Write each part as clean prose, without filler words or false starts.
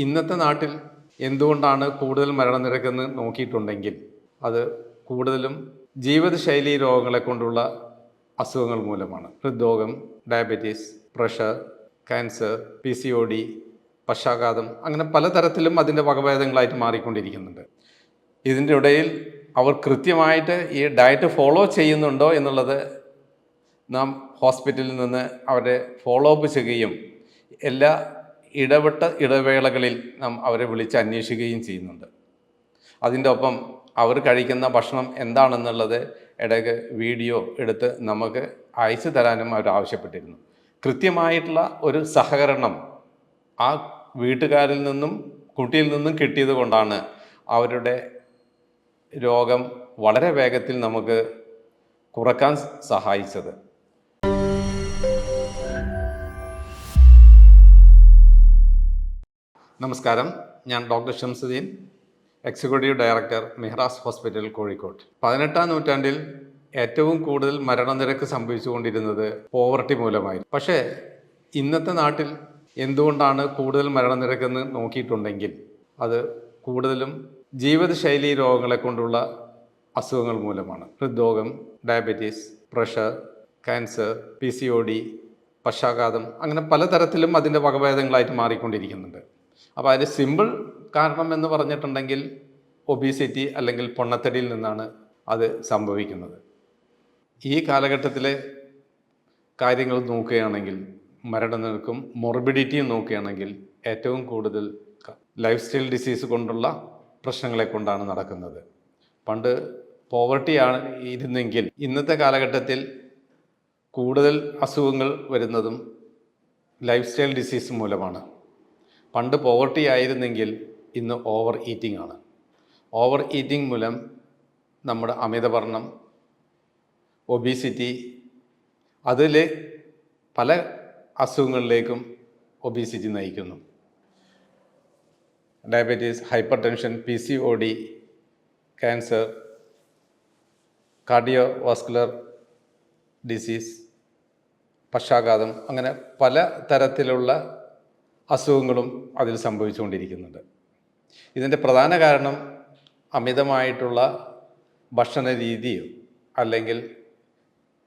ഇന്നത്തെ നാട്ടിൽ എന്തുകൊണ്ടാണ് കൂടുതൽ മരണനിരക്കെന്ന് നോക്കിയിട്ടുണ്ടെങ്കിൽ അത് കൂടുതലും ജീവിതശൈലി രോഗങ്ങളെ കൊണ്ടുള്ള അസുഖങ്ങൾ മൂലമാണ്. ഹൃദ്രോഗം, ഡയബറ്റീസ്, പ്രഷർ, ക്യാൻസർ, PCOD, പക്ഷാഘാതം, അങ്ങനെ പലതരത്തിലും അതിൻ്റെ വകഭേദങ്ങളായിട്ട് മാറിക്കൊണ്ടിരിക്കുന്നുണ്ട്. ഇതിൻ്റെ ഇടയിൽ അവർ കൃത്യമായിട്ട് ഈ ഡയറ്റ് ഫോളോ ചെയ്യുന്നുണ്ടോ എന്നുള്ളത് നാം ഹോസ്പിറ്റലിൽ നിന്ന് അവരെ ഫോളോ അപ്പ് ചെയ്യുകയും എല്ലാ ഇടവിട്ട ഇടവേളകളിൽ നാം അവരെ വിളിച്ച് അന്വേഷിക്കുകയും ചെയ്യുന്നുണ്ട്. അതിൻ്റെ ഒപ്പം അവർ കഴിക്കുന്ന ഭക്ഷണം എന്താണെന്നുള്ളത് ഇടയ്ക്ക് വീഡിയോ എടുത്ത് നമുക്ക് അയച്ചു തരാനും അവർ ആവശ്യപ്പെട്ടിരുന്നു. കൃത്യമായിട്ടുള്ള ഒരു സഹകരണം ആ വീട്ടുകാരിൽ നിന്നും കുട്ടിയിൽ നിന്നും കിട്ടിയത് കൊണ്ടാണ് അവരുടെ രോഗം വളരെ വേഗത്തിൽ നമുക്ക് കുറക്കാൻ സഹായിച്ചത്. നമസ്കാരം, ഞാൻ doctor Shamsuddin, executive director മെഹ്റാസ് hospital, Kozhikode. 18ാം നൂറ്റാണ്ടിൽ ഏറ്റവും കൂടുതൽ മരണനിരക്ക് സംഭവിച്ചുകൊണ്ടിരുന്നത് പോവർട്ടി മൂലമായിരുന്നു. പക്ഷേ ഇന്നത്തെ നാട്ടിൽ എന്തുകൊണ്ടാണ് കൂടുതൽ മരണനിരക്കെന്ന് നോക്കിയിട്ടുണ്ടെങ്കിൽ അത് കൂടുതലും ജീവിതശൈലി രോഗങ്ങളെ കൊണ്ടുള്ള അസുഖങ്ങൾ മൂലമാണ്. ഹൃദ്രോഗം, ഡയബറ്റീസ്, പ്രഷർ, ക്യാൻസർ, PCOD, പക്ഷാഘാതം, അങ്ങനെ പലതരത്തിലും അതിൻ്റെ വകഭേദങ്ങളായിട്ട് മാറിക്കൊണ്ടിരിക്കുന്നുണ്ട്. അപ്പോൾ അതിന് സിമ്പിൾ കാരണം എന്ന് പറഞ്ഞിട്ടുണ്ടെങ്കിൽ ഒബീസിറ്റി അല്ലെങ്കിൽ പൊണ്ണത്തടിയിൽ നിന്നാണ് അത് സംഭവിക്കുന്നത്. ഈ കാലഘട്ടത്തിലെ കാര്യങ്ങൾ നോക്കുകയാണെങ്കിൽ, മരണനിരക്കും മോർബിഡിറ്റിയും നോക്കുകയാണെങ്കിൽ ഏറ്റവും കൂടുതൽ ലൈഫ് സ്റ്റൈൽ ഡിസീസ് കൊണ്ടുള്ള പ്രശ്നങ്ങളെ കൊണ്ടാണ് നടക്കുന്നത്. പണ്ട് പോവർട്ടി ഇരുന്നെങ്കിൽ ഇന്നത്തെ കാലഘട്ടത്തിൽ കൂടുതൽ അസുഖങ്ങൾ വരുന്നതും ലൈഫ് സ്റ്റൈൽ ഡിസീസ് മൂലമാണ്. പണ്ട് പോവർട്ടി ആയിരുന്നെങ്കിൽ ഇന്ന് ഓവർ ഈറ്റിംഗ് ആണ്. ഓവർ ഈറ്റിംഗ് മൂലം നമ്മുടെ അമിതവർണ്ണം, ഒബീസിറ്റി, അതിൽ പല അസുഖങ്ങളിലേക്കും ഒബീസിറ്റി നയിക്കുന്നു. Diabetes, hypertension, PCOD, cancer, cardiovascular disease, പക്ഷാഘാതം, അങ്ങനെ പല തരത്തിലുള്ള അസുഖങ്ങളും അതിൽ സംഭവിച്ചുകൊണ്ടിരിക്കുന്നുണ്ട്. ഇതിൻ്റെ പ്രധാന കാരണം അമിതമായിട്ടുള്ള ഭക്ഷണ രീതിയോ അല്ലെങ്കിൽ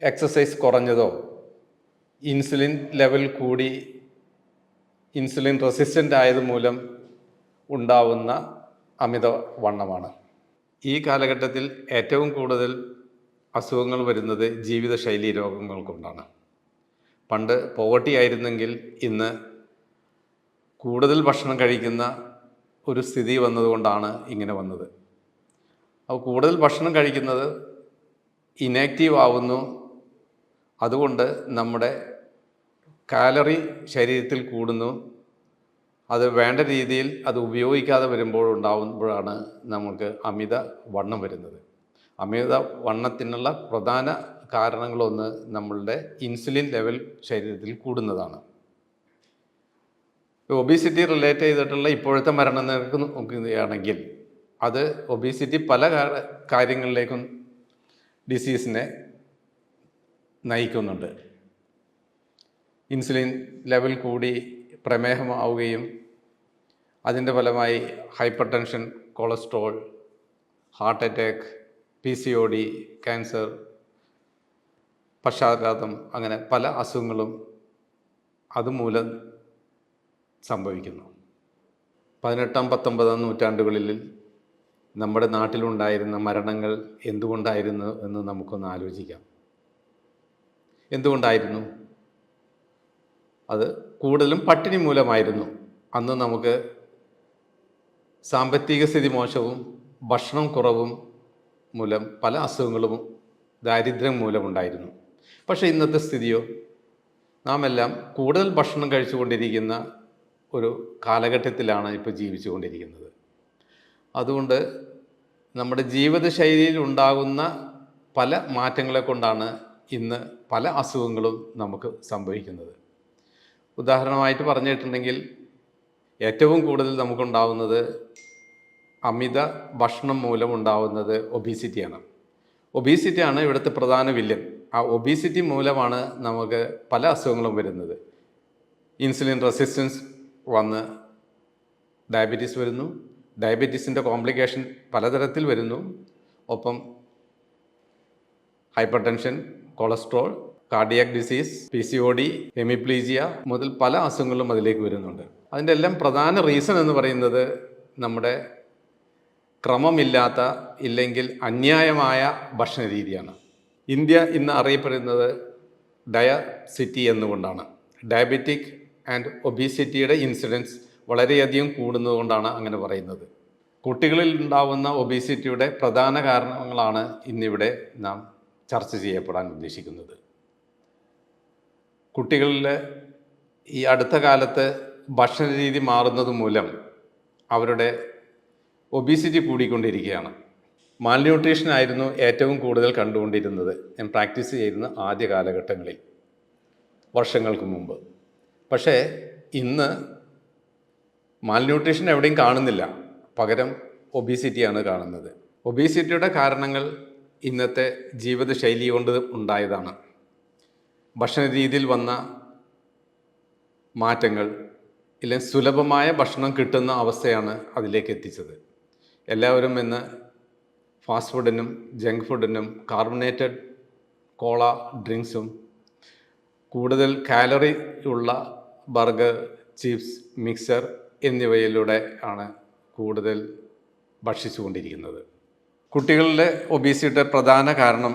എക്സസൈസ് കുറഞ്ഞതോ, ഇൻസുലിൻ ലെവൽ കൂടി ഇൻസുലിൻ റെസിസ്റ്റൻ്റ് ആയതുമൂലം ഉണ്ടാവുന്ന അമിതവണ്ണമാണ്. ഈ കാലഘട്ടത്തിൽ ഏറ്റവും കൂടുതൽ അസുഖങ്ങൾ വരുന്നത് ജീവിതശൈലി രോഗങ്ങൾ കൊണ്ടാണ്. പണ്ട് പോവർട്ടി ആയിരുന്നെങ്കിൽ ഇന്ന് കൂടുതൽ ഭക്ഷണം കഴിക്കുന്ന ഒരു സ്ഥിതി വന്നതുകൊണ്ടാണ് ഇങ്ങനെ വന്നത്. അപ്പോൾ കൂടുതൽ ഭക്ഷണം കഴിക്കുന്നത് ഇനാക്റ്റീവ് ആവുന്നു. അതുകൊണ്ട് നമ്മുടെ കാലറി ശരീരത്തിൽ കൂടുന്നു. അത് വേണ്ട രീതിയിൽ അത് ഉപയോഗിക്കാതെ ഉണ്ടാകുമ്പോഴാണ് നമുക്ക് അമിത വണ്ണം വരുന്നത്. അമിത വണ്ണത്തിനുള്ള പ്രധാന കാരണങ്ങളൊന്ന് നമ്മളുടെ ഇൻസുലിൻ ലെവൽ ശരീരത്തിൽ കൂടുന്നതാണ്. ഒബീസിറ്റി റിലേറ്റ് ചെയ്തിട്ടുള്ള ഇപ്പോഴത്തെ മരണനിരക്ക് നോക്കുകയാണെങ്കിൽ അത് ഒബീസിറ്റി പല കാര്യങ്ങളിലേക്കും ഡിസീസിനെ നയിക്കുന്നുണ്ട്. ഇൻസുലിൻ ലെവൽ കൂടി പ്രമേഹമാവുകയും അതിൻ്റെ ഫലമായി hypertension, cholesterol, heart attack, PCOD, cancer, പക്ഷാഘാതം, അങ്ങനെ പല അസുഖങ്ങളും അതുമൂലം സംഭവിക്കുന്നു. 18ാം 19ാം നൂറ്റാണ്ടുകളിൽ നമ്മുടെ നാട്ടിലുണ്ടായിരുന്ന മരണങ്ങൾ എന്തുകൊണ്ടായിരുന്നു എന്ന് നമുക്കൊന്ന് ആലോചിക്കാം. എന്തുകൊണ്ടായിരുന്നു? അത് കൂടുതലും പട്ടിണി മൂലമായിരുന്നു. അന്ന് നമുക്ക് സാമ്പത്തിക സ്ഥിതി മോശവും ഭക്ഷണം കുറവും മൂലം പല അസുഖങ്ങളും ദാരിദ്ര്യം മൂലമുണ്ടായിരുന്നു. പക്ഷേ ഇന്നത്തെ സ്ഥിതിയോ, നാം എല്ലാം കൂടുതൽ ഭക്ഷണം കഴിച്ചുകൊണ്ടിരിക്കുന്ന ഒരു കാലഘട്ടത്തിലാണ് ഇപ്പോൾ ജീവിച്ചുകൊണ്ടിരിക്കുന്നത്. അതുകൊണ്ട് നമ്മുടെ ജീവിതശൈലിയിൽ ഉണ്ടാകുന്ന പല മാറ്റങ്ങളെ കൊണ്ടാണ് ഇന്ന് പല അസുഖങ്ങളും നമുക്ക് സംഭവിക്കുന്നത്. ഉദാഹരണമായിട്ട് പറഞ്ഞിട്ടുണ്ടെങ്കിൽ ഏറ്റവും കൂടുതൽ നമുക്കുണ്ടാവുന്നത് അമിത ഭക്ഷണം മൂലമുണ്ടാവുന്നത് ഒബീസിറ്റിയാണ്. ഒബീസിറ്റിയാണ് ഇവിടുത്തെ പ്രധാന വില്ലൻ. ആ ഒബീസിറ്റി മൂലമാണ് നമുക്ക് പല അസുഖങ്ങളും വരുന്നത്. ഇൻസുലിൻ റെസിസ്റ്റൻസ് വന്ന് ഡയബറ്റീസ് വരുന്നു. ഡയബറ്റീസിൻ്റെ കോംപ്ലിക്കേഷൻ പലതരത്തിൽ വരുന്നു. ഒപ്പം hyper tension, cholesterol, cardiac disease, PCOD, hemiplegia മുതൽ പല അസുഖങ്ങളും അതിലേക്ക് വരുന്നുണ്ട്. അതിൻ്റെ എല്ലാം പ്രധാന റീസൺ എന്ന് പറയുന്നത് നമ്മുടെ ക്രമമില്ലാത്ത ഇല്ലെങ്കിൽ അന്യായമായ ഭക്ഷണ രീതിയാണ്. ഇന്ത്യ ഇന്ന് അറിയപ്പെടുന്നത് ഡയസിറ്റി എന്നുകൊണ്ടാണ്. ഡയബറ്റിക് ആൻഡ് ഒബീസിറ്റിയുടെ ഇൻസിഡൻസ് വളരെയധികം കൂടുന്നതുകൊണ്ടാണ് അങ്ങനെ പറയുന്നത്. കുട്ടികളിൽ ഉണ്ടാവുന്ന ഒബീസിറ്റിയുടെ പ്രധാന കാരണങ്ങളാണ് ഇന്നിവിടെ നാം ചർച്ച ചെയ്യപ്പെടാൻ ഉദ്ദേശിക്കുന്നത്. കുട്ടികളിൽ ഈ അടുത്ത കാലത്ത് ഭക്ഷണ രീതി മാറുന്നത് മൂലം അവരുടെ ഒബീസിറ്റി കൂടിക്കൊണ്ടിരിക്കുകയാണ്. മാൽന്യൂട്രീഷൻ ആയിരുന്നു ഏറ്റവും കൂടുതൽ കണ്ടുകൊണ്ടിരുന്നത് ഞാൻ പ്രാക്ടീസ് ചെയ്യുന്ന ആദ്യ കാലഘട്ടങ്ങളിൽ, വർഷങ്ങൾക്ക് മുമ്പ്. പക്ഷേ ഇന്ന് മാൽന്യൂട്രീഷൻ എവിടെയും കാണുന്നില്ല, പകരം ഒബീസിറ്റിയാണ് കാണുന്നത്. ഒബീസിറ്റിയുടെ കാരണങ്ങൾ ഇന്നത്തെ ജീവിതശൈലി കൊണ്ട് ഉണ്ടായതാണ്. ഭക്ഷണ രീതിയിൽ വന്ന മാറ്റങ്ങൾ, ഇല്ലെങ്കിൽ സുലഭമായ ഭക്ഷണം കിട്ടുന്ന അവസ്ഥയാണ് അതിലേക്ക് എത്തിച്ചത്. എല്ലാവരും ഇന്ന് ഫാസ്റ്റ് ഫുഡിനും ജങ്ക് ഫുഡിനും കാർബണേറ്റഡ് കോള ഡ്രിങ്ക്സും കൂടുതൽ കാലറി ഉള്ള ബർഗർ, ചിപ്സ്, മിക്സർ എന്നിവയിലൂടെ ആണ് കൂടുതൽ ഭക്ഷിച്ചുകൊണ്ടിരിക്കുന്നത്. കുട്ടികളുടെ ഒബീസിറ്റിയുടെ പ്രധാന കാരണം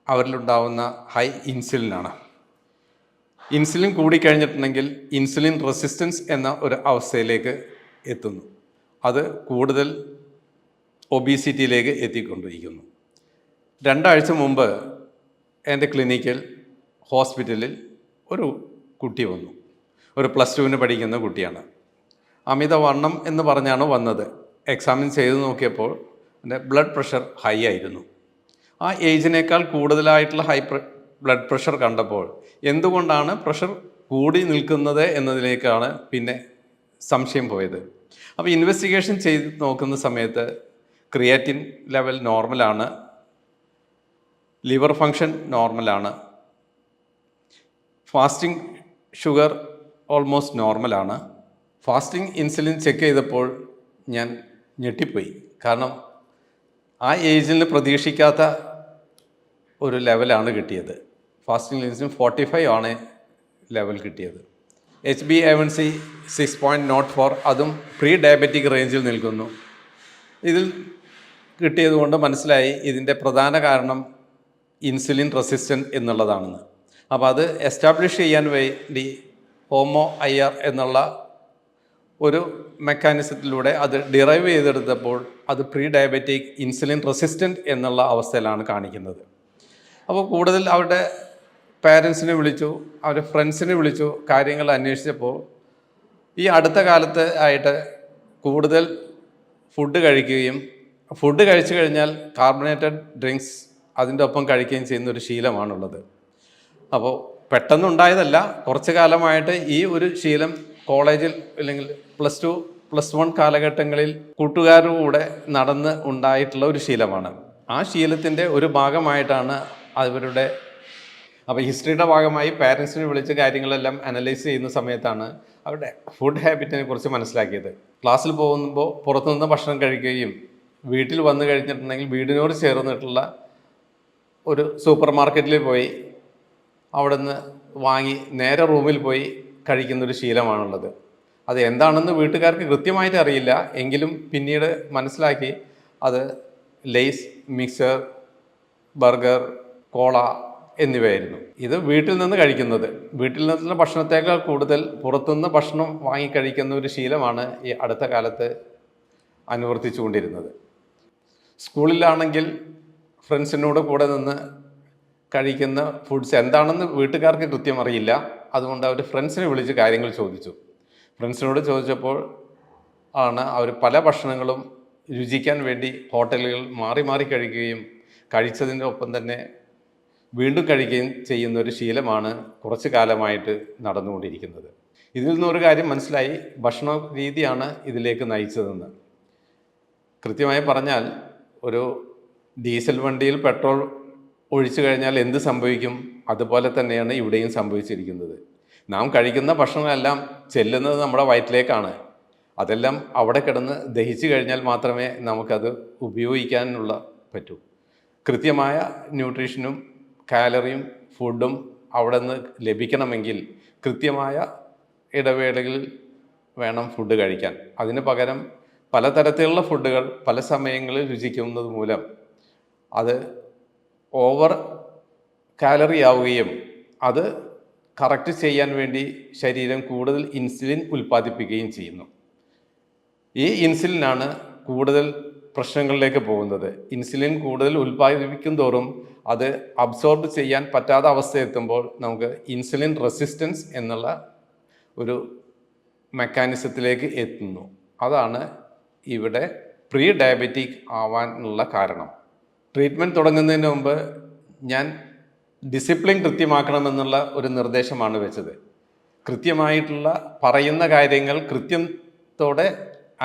അവരിലുണ്ടാവുന്ന ഹൈ ഇൻസുലിനാണ്. ഇൻസുലിൻ കൂടിക്കഴിഞ്ഞിട്ടുണ്ടെങ്കിൽ ഇൻസുലിൻ റെസിസ്റ്റൻസ് എന്ന ഒരു അവസ്ഥയിലേക്ക് എത്തുന്നു. അത് കൂടുതൽ ഒബീസിറ്റിയിലേക്ക് എത്തിക്കൊണ്ടിരിക്കുന്നു. 2 ആഴ്ച മുമ്പ് എൻ്റെ ക്ലിനിക്കിൽ ഹോസ്പിറ്റലിൽ ഒരു കുട്ടി വന്നു. ഒരു +2 പഠിക്കുന്ന കുട്ടിയാണ്. അമിതവണ്ണം എന്ന് പറഞ്ഞാണ് വന്നത്. എക്സാമിൻ ചെയ്ത് നോക്കിയപ്പോൾ എൻ്റെ ബ്ലഡ് പ്രഷർ ഹൈ ആയിരുന്നു. ആ ഏജിനേക്കാൾ കൂടുതലായിട്ടുള്ള ബ്ലഡ് പ്രഷർ കണ്ടപ്പോൾ എന്തുകൊണ്ടാണ് പ്രഷർ കൂടി നിൽക്കുന്നത് എന്നതിലേക്കാണ് പിന്നെ സംശയം പോയത്. അപ്പോൾ ഇൻവെസ്റ്റിഗേഷൻ ചെയ്ത് നോക്കുന്ന സമയത്ത് ക്രിയാറ്റിൻ ലെവൽ നോർമലാണ്, ലിവർ ഫങ്ഷൻ നോർമലാണ്, ഫാസ്റ്റിംഗ് ഷുഗർ ഓൾമോസ്റ്റ് നോർമലാണ്. ഫാസ്റ്റിംഗ് ഇൻസുലിൻ ചെക്ക് ചെയ്തപ്പോൾ ഞാൻ ഞെട്ടിപ്പോയി. കാരണം ആ ഏജിൽ പ്രതീക്ഷിക്കാത്ത ഒരു ലെവലാണ് കിട്ടിയത്. ഫാസ്റ്റിംഗ് ഇൻസുലിൻ 45 ആണ് ലെവൽ കിട്ടിയത്. HbA1c 6.04, അതും പ്രീ ഡയബറ്റിക് റേഞ്ചിൽ നിൽക്കുന്നു. ഇതിൽ കിട്ടിയത് കൊണ്ട് മനസ്സിലായി ഇതിൻ്റെ പ്രധാന കാരണം ഇൻസുലിൻ റെസിസ്റ്റൻറ്റ് എന്നുള്ളതാണെന്ന്. അപ്പോൾ അത് എസ്റ്റാബ്ലിഷ് ചെയ്യാൻ വേണ്ടി ഹോമോ IR എന്നുള്ള ഒരു മെക്കാനിസത്തിലൂടെ അത് ഡിറൈവ് ചെയ്തെടുത്തപ്പോൾ അത് പ്രീ ഡയബറ്റിക് ഇൻസുലിൻ റെസിസ്റ്റൻറ്റ് എന്നുള്ള അവസ്ഥയിലാണ് കാണിക്കുന്നത്. അപ്പോൾ കൂടുതൽ അവരുടെ പാരൻസിനെ വിളിച്ചു, അവരുടെ ഫ്രണ്ട്സിനെ വിളിച്ചു, കാര്യങ്ങൾ അന്വേഷിച്ചപ്പോൾ ഈ അടുത്ത കാലത്ത് ആയിട്ട് കൂടുതൽ ഫുഡ് കഴിക്കുകയും ഫുഡ് കഴിച്ചു കഴിഞ്ഞാൽ കാർബണേറ്റഡ് ഡ്രിങ്ക്സ് അതിൻ്റെ ഒപ്പം കഴിക്കുകയും ചെയ്യുന്ന ഒരു ശീലമാണുള്ളത്. അപ്പോൾ പെട്ടെന്നുണ്ടായതല്ല, കുറച്ച് കാലമായിട്ട് ഈ ഒരു ശീലം കോളേജിൽ അല്ലെങ്കിൽ +2, +1 കാലഘട്ടങ്ങളിൽ കൂട്ടുകാരുടെ കൂടെ നടന്ന് ഉണ്ടായിട്ടുള്ള ഒരു ശീലമാണ്. ആ ശീലത്തിൻ്റെ ഒരു ഭാഗമായിട്ടാണ് അവരുടെ ഹിസ്റ്ററിയുടെ ഭാഗമായി പാരൻസിനെ വിളിച്ച് കാര്യങ്ങളെല്ലാം അനലൈസ് ചെയ്യുന്ന സമയത്താണ് അവരുടെ ഫുഡ് ഹാബിറ്റിനെ കുറിച്ച് മനസ്സിലാക്കിയത്. ക്ലാസ്സിൽ പോകുമ്പോൾ പുറത്തുനിന്ന് ഭക്ഷണം കഴിക്കുകയും വീട്ടിൽ വന്നു കഴിഞ്ഞിട്ടുണ്ടെങ്കിൽ വീടിനോട് ചേർന്നിട്ടുള്ള ഒരു സൂപ്പർ മാർക്കറ്റിൽ പോയി അവിടെ നിന്ന് വാങ്ങി നേരെ റൂമിൽ പോയി കഴിക്കുന്നൊരു ശീലമാണുള്ളത്. അത് എന്താണെന്ന് വീട്ടുകാർക്ക് കൃത്യമായിട്ട് അറിയില്ല, എങ്കിലും പിന്നീട് മനസ്സിലാക്കി അത് ലേസ്, മിക്സർ, ബർഗർ, കോള എന്നിവയായിരുന്നു. ഇത് വീട്ടിൽ നിന്ന് കഴിക്കുന്നത്. വീട്ടിൽ നിന്നുള്ള ഭക്ഷണത്തേക്കാൾ കൂടുതൽ പുറത്തുനിന്ന് ഭക്ഷണം വാങ്ങിക്കഴിക്കുന്ന ഒരു ശീലമാണ് ഈ അടുത്ത കാലത്ത് അനുവർത്തിച്ചു കൊണ്ടിരുന്നത്. സ്കൂളിലാണെങ്കിൽ ഫ്രണ്ട്സിനോട് കൂടെ നിന്ന് കഴിക്കുന്ന ഫുഡ്സ് എന്താണെന്ന് വീട്ടുകാർക്ക് കൃത്യം അറിയില്ല. അതുകൊണ്ട് അവർ ഫ്രണ്ട്സിനെ വിളിച്ച് കാര്യങ്ങൾ ചോദിച്ചു. ഫ്രണ്ട്സിനോട് ചോദിച്ചപ്പോൾ ആണ് അവർ പല ഭക്ഷണങ്ങളും രുചിക്കാൻ വേണ്ടി ഹോട്ടലുകൾ മാറി മാറി കഴിക്കുകയും കഴിച്ചതിൻ്റെ ഒപ്പം തന്നെ വീണ്ടും കഴിക്കുകയും ചെയ്യുന്ന ഒരു ശീലമാണ് കുറച്ച് കാലമായിട്ട് നടന്നുകൊണ്ടിരിക്കുന്നത്. ഇതിൽ നിന്നൊരു കാര്യം മനസ്സിലായി, ഭക്ഷണ രീതിയാണ് ഇതിലേക്ക് നയിച്ചതെന്ന്. കൃത്യമായി പറഞ്ഞാൽ ഒരു ഡീസൽ വണ്ടിയിൽ പെട്രോൾ ഒഴിച്ചു കഴിഞ്ഞാൽ എന്ത് സംഭവിക്കും, അതുപോലെ തന്നെയാണ് ഇവിടെയും സംഭവിച്ചിരിക്കുന്നത്. നാം കഴിക്കുന്ന ഭക്ഷണമെല്ലാം ചെല്ലുന്നത് നമ്മുടെ വയറ്റിലേക്കാണ്. അതെല്ലാം അവിടെ കിടന്ന് ദഹിച്ചു കഴിഞ്ഞാൽ മാത്രമേ നമുക്കത് ഉപയോഗിക്കാനുള്ള പറ്റൂ. കൃത്യമായ ന്യൂട്രീഷനും കാലറിയും ഫുഡും അവിടെ നിന്ന് ലഭിക്കണമെങ്കിൽ കൃത്യമായ ഇടവേളകളിൽ വേണം ഫുഡ് കഴിക്കാൻ. അതിന് പകരം പലതരത്തിലുള്ള ഫുഡുകൾ പല സമയങ്ങളിൽ രുചിക്കുന്നത് മൂലം അത് ഓവർ കാലറി ആവുകയും അത് കറക്റ്റ് ചെയ്യാൻ വേണ്ടി ശരീരം കൂടുതൽ ഇൻസുലിൻ ഉൽപ്പാദിപ്പിക്കുകയും ചെയ്യുന്നു. ഈ ഇൻസുലിനാണ് കൂടുതൽ പ്രശ്നങ്ങളിലേക്ക് പോകുന്നത്. ഇൻസുലിൻ കൂടുതൽ ഉൽപ്പാദിപ്പിക്കും തോറും അത് അബ്സോർബ് ചെയ്യാൻ പറ്റാത്ത അവസ്ഥയെത്തുമ്പോൾ നമുക്ക് ഇൻസുലിൻ റെസിസ്റ്റൻസ് എന്നുള്ള ഒരു മെക്കാനിസത്തിലേക്ക് എത്തുന്നു. അതാണ് ഇവിടെ പ്രീ ഡയബറ്റിക് ആവാനുള്ള കാരണം. ട്രീറ്റ്മെൻറ്റ് തുടങ്ങുന്നതിന് മുമ്പ് ഞാൻ ഡിസിപ്ലിൻ കൃത്യമാക്കണമെന്നുള്ള ഒരു നിർദ്ദേശമാണ് വെച്ചത്. കൃത്യമായിട്ടുള്ള പറയുന്ന കാര്യങ്ങൾ കൃത്യത്തോടെ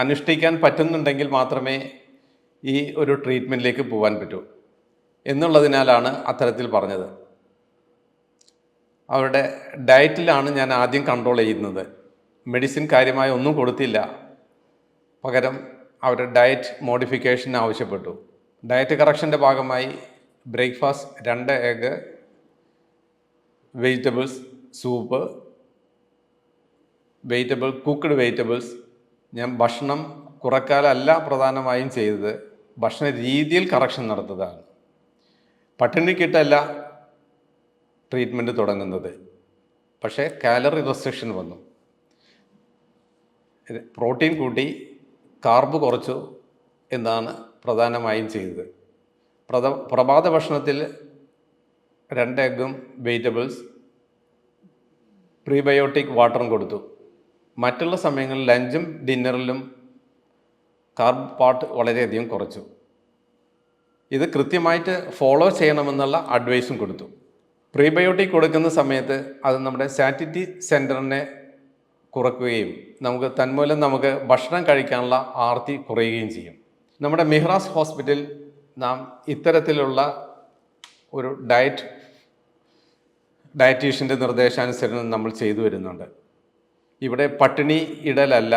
അനുഷ്ഠിക്കാൻ പറ്റുന്നുണ്ടെങ്കിൽ മാത്രമേ ഈ ഒരു ട്രീറ്റ്മെൻറ്റിലേക്ക് പോകാൻ പറ്റൂ എന്നുള്ളതിനാലാണ് അത്തരത്തിൽ പറഞ്ഞത്. അവരുടെ ഡയറ്റിലാണ് ഞാൻ ആദ്യം കൺട്രോൾ ചെയ്യുന്നത്. മെഡിസിൻ കാര്യമായി ഒന്നും കൊടുത്തില്ല. പകരം അവരുടെ ഡയറ്റ് മോഡിഫിക്കേഷൻ ആവശ്യപ്പെട്ടു. ഡയറ്റ് കറക്ഷൻ്റെ ഭാഗമായി breakfast 2 egg, vegetables, soup, cooked vegetables. ഞാൻ ഭക്ഷണം കുറക്കാനല്ല പ്രധാനമായും ചെയ്തത്, ഭക്ഷണ രീതിയിൽ കറക്ഷൻ നടത്തുന്നതാണ്. പട്ടിണിക്കിട്ടല്ല ട്രീറ്റ്മെൻറ്റ് തുടങ്ങുന്നത്, പക്ഷേ കാലറി റെസ്ട്രിക്ഷൻ വന്നു. പ്രോട്ടീൻ കൂട്ടി കാർബ് കുറച്ചു എന്നാണ് പ്രധാനമായും ചെയ്തത്. പ്രഭാത ഭക്ഷണത്തിൽ 2 എഗ്ഗും വെജിറ്റബിൾസ്, പ്രീബയോട്ടിക് വാട്ടറും കൊടുത്തു. മറ്റുള്ള സമയങ്ങളിൽ ലഞ്ചും ഡിന്നറിലും കാർബ് പാർട്ട് വളരെയധികം കുറച്ചു. ഇത് കൃത്യമായിട്ട് ഫോളോ ചെയ്യണമെന്നുള്ള അഡ്വൈസും കൊടുത്തു. പ്രീബയോട്ടിക് കൊടുക്കുന്ന സമയത്ത് അത് നമ്മുടെ സാറ്റിറ്റി സെൻറ്ററിനെ കുറയ്ക്കുകയും തന്മൂലം നമുക്ക് ഭക്ഷണം കഴിക്കാനുള്ള ആർത്തി കുറയുകയും ചെയ്യും. നമ്മുടെ മിഹ്റാസ് ഹോസ്പിറ്റൽ നാം ഇത്തരത്തിലുള്ള ഒരു ഡയറ്റീഷ്യൻ്റെ നിർദ്ദേശാനുസരണം നമ്മൾ ചെയ്തു വരുന്നുണ്ട്. ഇവിടെ പട്ടിണി ഇടലല്ല,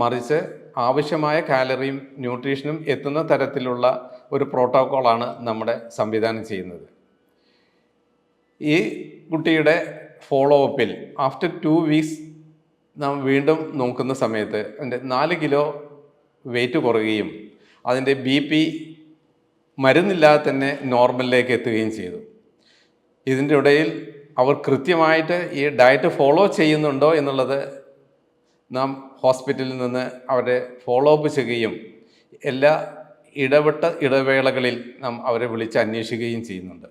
മറിച്ച് ആവശ്യമായ കാലറിയും ന്യൂട്രീഷനും എത്തുന്ന തരത്തിലുള്ള ഒരു പ്രോട്ടോക്കോളാണ് നമ്മുടെ സംവിധാനം ചെയ്യുന്നത്. ഈ കുട്ടിയുടെ ഫോളോ അപ്പിൽ ആഫ്റ്റർ 2 വീക്സ് നാം വീണ്ടും നോക്കുന്ന സമയത്ത് അതിൻ്റെ 4 കിലോ വെയിറ്റ് കുറയുകയും അതിൻ്റെ BP മരുന്നില്ലാതെ തന്നെ നോർമലിലേക്ക് എത്തുകയും ചെയ്തു. ഇതിൻ്റെ ഇടയിൽ അവർ കൃത്യമായിട്ട് ഈ ഡയറ്റ് ഫോളോ ചെയ്യുന്നുണ്ടോ എന്നുള്ളത് നാം ഹോസ്പിറ്റലിൽ നിന്ന് അവരെ ഫോളോ അപ്പ് ചെയ്യുകയും എല്ലാ ഇടവേളകളിൽ നാം അവരെ വിളിച്ച് അന്വേഷിക്കുകയും ചെയ്യുന്നുണ്ട്.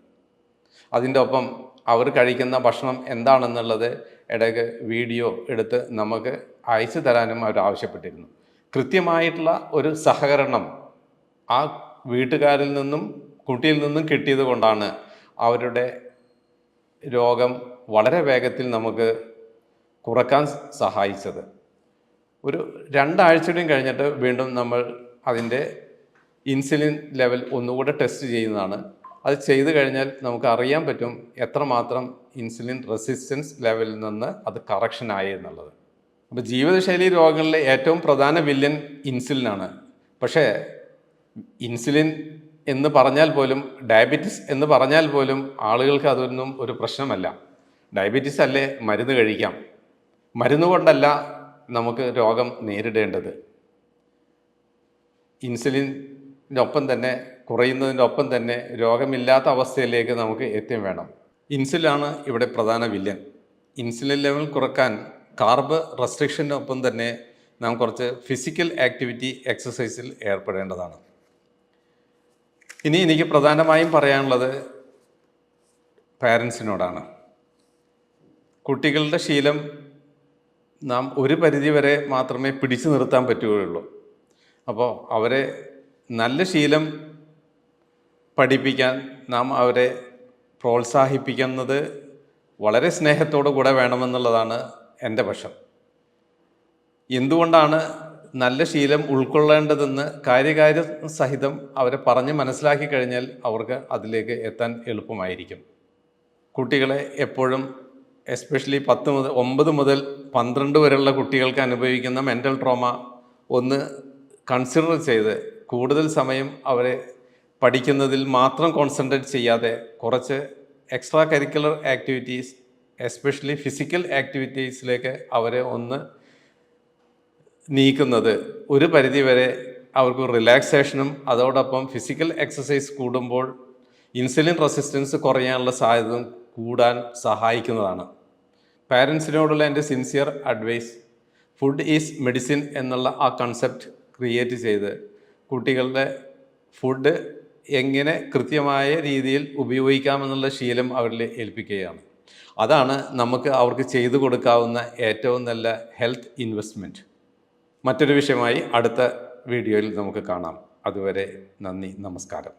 അതിൻ്റെ ഒപ്പം അവർ കഴിക്കുന്ന ഭക്ഷണം എന്താണെന്നുള്ളത് ഇടയ്ക്ക് വീഡിയോ എടുത്ത് നമുക്ക് അയച്ചു തരാനും അവർ ആവശ്യപ്പെട്ടിരുന്നു. കൃത്യമായിട്ടുള്ള ഒരു സഹകരണം ആ വീട്ടുകാരിൽ നിന്നും കുട്ടിയിൽ നിന്നും കിട്ടിയത് കൊണ്ടാണ് അവരുടെ രോഗം വളരെ വേഗത്തിൽ നമുക്ക് കുറക്കാൻ സഹായിച്ചത്. ഒരു 2 ആഴ്ചയും കഴിഞ്ഞിട്ട് വീണ്ടും നമ്മൾ അതിൻ്റെ ഇൻസുലിൻ ലെവൽ ഒന്നുകൂടെ ടെസ്റ്റ് ചെയ്യുന്നതാണ്. അത് ചെയ്തു കഴിഞ്ഞാൽ നമുക്ക് അറിയാൻ പറ്റും എത്രമാത്രം ഇൻസുലിൻ റെസിസ്റ്റൻസ് ലെവലിൽ നിന്ന് അത് കറക്ഷനായി എന്നുള്ളത്. അപ്പോൾ ജീവിതശൈലി രോഗങ്ങളിലെ ഏറ്റവും പ്രധാന വില്ലൻ ഇൻസുലിനാണ്. പക്ഷേ ഇൻസുലിൻ എന്ന് പറഞ്ഞാൽ പോലും, ഡയബറ്റിസ് എന്ന് പറഞ്ഞാൽ പോലും ആളുകൾക്ക് അതൊന്നും ഒരു പ്രശ്നമല്ല. ഡയബറ്റിസ് അല്ലേ, മരുന്ന് കഴിക്കാം. മരുന്ന് കൊണ്ടല്ല നമുക്ക് രോഗം നേരിടേണ്ടത്. ഇൻസുലിനൊപ്പം തന്നെ കുറയുന്നതിൻ്റെ ഒപ്പം തന്നെ രോഗമില്ലാത്ത അവസ്ഥയിലേക്ക് നമുക്ക് എത്തുകയും വേണം. ഇൻസുലിനാണ് ഇവിടെ പ്രധാന വില്ലൻ. ഇൻസുലിൻ ലെവൽ കുറക്കാൻ കാർബ് റെസ്ട്രിക്ഷനൊപ്പം തന്നെ നാം കുറച്ച് ഫിസിക്കൽ ആക്ടിവിറ്റി എക്സസൈസിൽ ഏർപ്പെടേണ്ടതാണ്. ഇനി എനിക്ക് പ്രധാനമായും പറയാനുള്ളത് പാരൻസിനോടാണ്. കുട്ടികളുടെ ശീലം നാം ഒരു പരിധിവരെ മാത്രമേ പിടിച്ചു നിർത്താൻ പറ്റുകയുള്ളൂ. അപ്പോൾ അവരെ നല്ല ശീലം പഠിപ്പിക്കാൻ നാം അവരെ പ്രോത്സാഹിപ്പിക്കുന്നത് വളരെ സ്നേഹത്തോടു കൂടെ വേണമെന്നുള്ളതാണ് എൻ്റെ പക്ഷം. എന്തുകൊണ്ടാണ് നല്ല ശീലം ഉൾക്കൊള്ളേണ്ടതെന്ന് കാര്യകാര്യ സഹിതം അവരെ പറഞ്ഞ് മനസ്സിലാക്കി കഴിഞ്ഞാൽ അവർക്ക് അതിലേക്ക് എത്താൻ എളുപ്പമായിരിക്കും. കുട്ടികളെ എപ്പോഴും എസ്പെഷ്യലി 9 മുതൽ 12 വരെയുള്ള കുട്ടികൾക്ക് അനുഭവിക്കുന്ന മെൻ്റൽ ട്രോമ ഒന്ന് കൺസിഡർ ചെയ്ത് കൂടുതൽ സമയം അവരെ പഠിക്കുന്നതിൽ മാത്രം കോൺസെൻട്രേറ്റ് ചെയ്യാതെ കുറച്ച് extra curricular activities, especially physical ആക്ടിവിറ്റീസിലേക്ക് അവരെ ഒന്ന് നീക്കുന്നത് ഒരു പരിധിവരെ അവർക്ക് റിലാക്സേഷനും അതോടൊപ്പം ഫിസിക്കൽ എക്സസൈസ് കൂടുമ്പോൾ ഇൻസുലിൻ റെസിസ്റ്റൻസ് കുറയാനുള്ള സാധ്യത കൂടാൻ സഹായിക്കുന്നതാണ്. പാരൻസിനോടുള്ള എൻ്റെ sincere advice, food is medicine എന്നുള്ള ആ കൺസെപ്റ്റ് ക്രിയേറ്റ് ചെയ്ത് കുട്ടികളുടെ ഫുഡ് എങ്ങനെ കൃത്യമായ രീതിയിൽ ഉപയോഗിക്കാമെന്നുള്ള ശീലം അവരിൽ ഏൽപ്പിക്കുകയാണ്. അതാണ് നമുക്ക് അവർക്ക് ചെയ്തു കൊടുക്കാവുന്ന ഏറ്റവും നല്ല ഹെൽത്ത് ഇൻവെസ്റ്റ്മെൻറ്റ്. മറ്റൊരു വിഷയമായി അടുത്ത വീഡിയോയിൽ നമുക്ക് കാണാം. അതുവരെ നന്ദി, നമസ്കാരം.